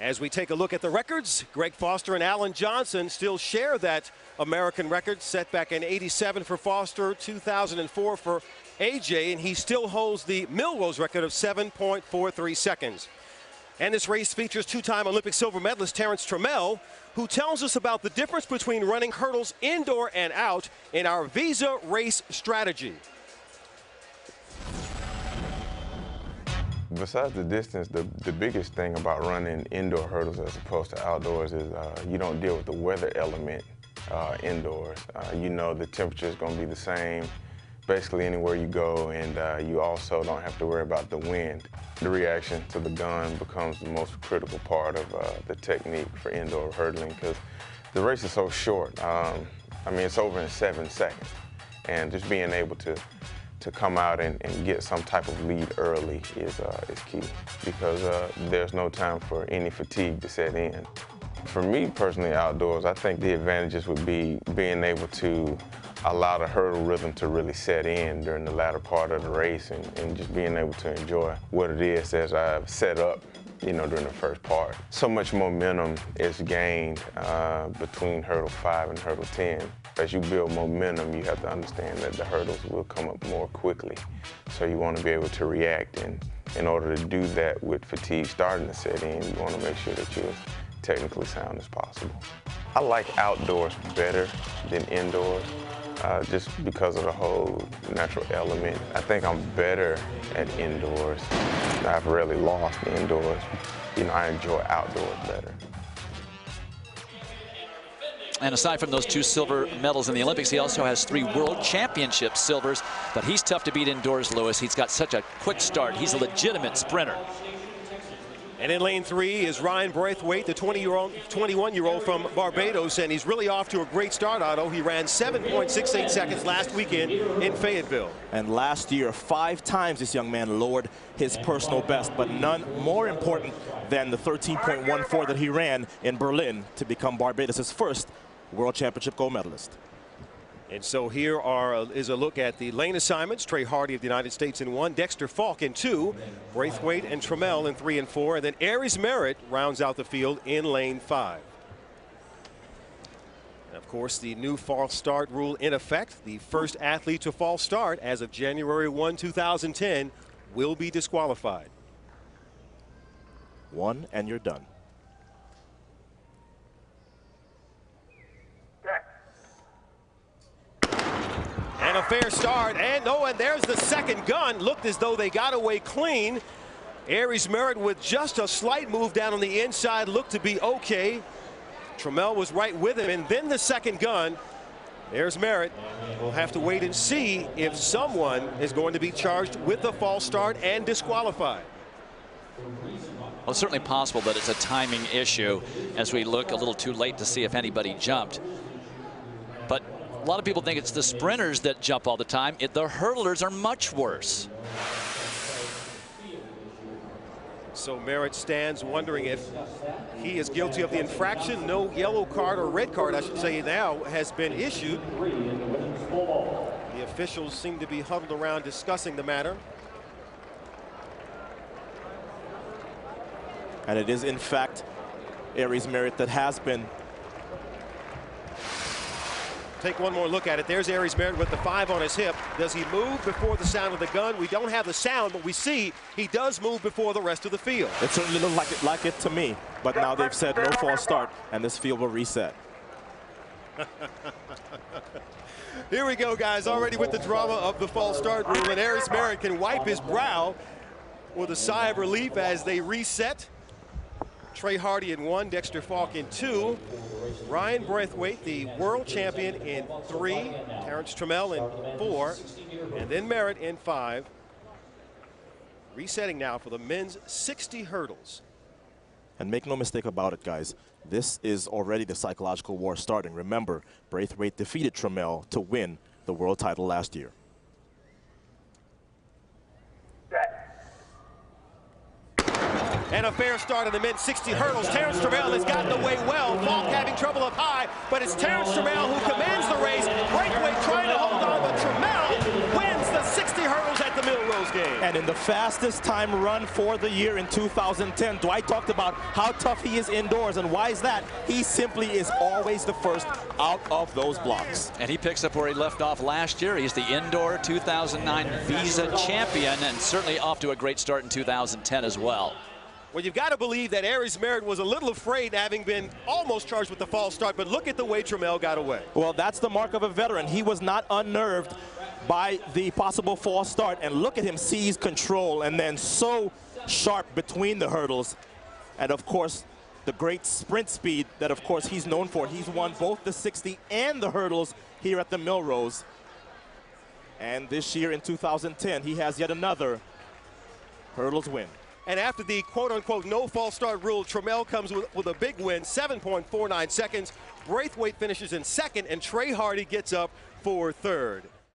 As we take a look at the records, Greg Foster and Alan Johnson still share that American record set back in '87 for Foster, 2004 for AJ, and he still holds the Millrose record of 7.43 seconds. And this race features two-time Olympic silver medalist Terrence-Trammell, who tells us about the difference between running hurdles indoor and out in our Visa race strategy. Besides the distance, the biggest thing about running indoor hurdles as opposed to outdoors is you don't deal with the weather element indoors. You know the temperature is going to be the same basically anywhere you go, and you also don't have to worry about the wind. The reaction to the gun becomes the most critical part of the technique for indoor hurdling because the race is so short. I mean, it's over in 7 seconds, and just being able to come out and get some type of lead early is key because there's no time for any fatigue to set in. For me personally, outdoors, I think the advantages would be being able to allow the hurdle rhythm to really set in during the latter part of the race and just being able to enjoy what it is as I've set up, you know, during the first part. So much momentum is gained between hurdle 5 and hurdle 10. As you build momentum, you have to understand that the hurdles will come up more quickly. So you want to be able to react, and in order to do that with fatigue starting to set in, you want to make sure that you're as technically sound as possible. I like outdoors better than indoors, just because of the whole natural element. I think I'm better at indoors. I've rarely lost indoors. You know, I enjoy outdoors better. And aside from those 2 silver medals in the Olympics, he also has 3 World Championship silvers. But he's tough to beat indoors, Lewis. He's got such a quick start. He's a legitimate sprinter. And in lane 3 is Ryan Braithwaite, the 21-year-old from Barbados, and he's really off to a great start, Otto. He ran 7.68 seconds last weekend in Fayetteville. And last year, 5 times this young man lowered his personal best, but none more important than the 13.14 that he ran in Berlin to become Barbados' first World Championship gold medalist. And so here is a look at the lane assignments. Trey Hardy of the United States in 1, Dexter Falk in 2, Braithwaite and Trammell in 3 and 4, and then Aries Merritt rounds out the field in lane 5. And of course, the new false start rule in effect. The first athlete to false start as of January 1, 2010 will be disqualified. 1 and you're done. And a fair start, and and there's the second gun. Looked as though they got away clean. Aries Merritt with just a slight move down on the inside looked to be okay. Trammell was right with him, and then the second gun. There's Merritt. We'll have to wait and see if someone is going to be charged with the false start and disqualified. Well, it's certainly possible that it's a timing issue as we look a little too late to see if anybody jumped. But a lot of people think it's the sprinters that jump all the time. The hurdlers are much worse. So Merritt stands wondering if he is guilty of the infraction. No yellow card, or red card, I should say, now has been issued. The officials seem to be huddled around discussing the matter. And it is, in fact, Aries Merritt that has been. Take one more look at it. There's Aries Merritt with the 5 on his hip. Does he move before the sound of the gun? We don't have the sound, but we see he does move before the rest of the field. It certainly looked like it to me, but now they've said no false start, and this field will reset. Here we go, guys, already with the drama of the false start rule, and Aries Merritt can wipe his brow with a sigh of relief as they reset. Trey Hardy in 1, Dexter Falk in 2, Ryan Braithwaite, the world champion, in 3, Terrence-Trammell in 4, and then Merritt in 5. Resetting now for the men's 60 hurdles. And make no mistake about it, guys, this is already the psychological war starting. Remember, Braithwaite defeated Trammell to win the world title last year. And a fair start in the men's 60 hurdles. Terrence-Trammell has gotten away well. Falk having trouble up high, but it's Terrence-Trammell who commands the race. Braithwaite trying to hold on, but Trammell wins the 60 hurdles at the Millrose Games. And in the fastest time run for the year in 2010, Dwight talked about how tough he is indoors, and why is that? He simply is always the first out of those blocks. And he picks up where he left off last year. He's the indoor 2009 Visa champion, and certainly off to a great start in 2010 as well. Well, you've got to believe that Aries Merritt was a little afraid, having been almost charged with the false start, but look at the way Trammell got away. Well, that's the mark of a veteran. He was not unnerved by the possible false start, and look at him seize control and then so sharp between the hurdles. And of course, the great sprint speed that of course he's known for. He's won both the 60 and the hurdles here at the Millrose. And this year in 2010, he has yet another hurdles win. And after the quote-unquote no false start rule, Trammell comes with a big win, 7.49 seconds. Braithwaite finishes in second, and Trey Hardy gets up for third.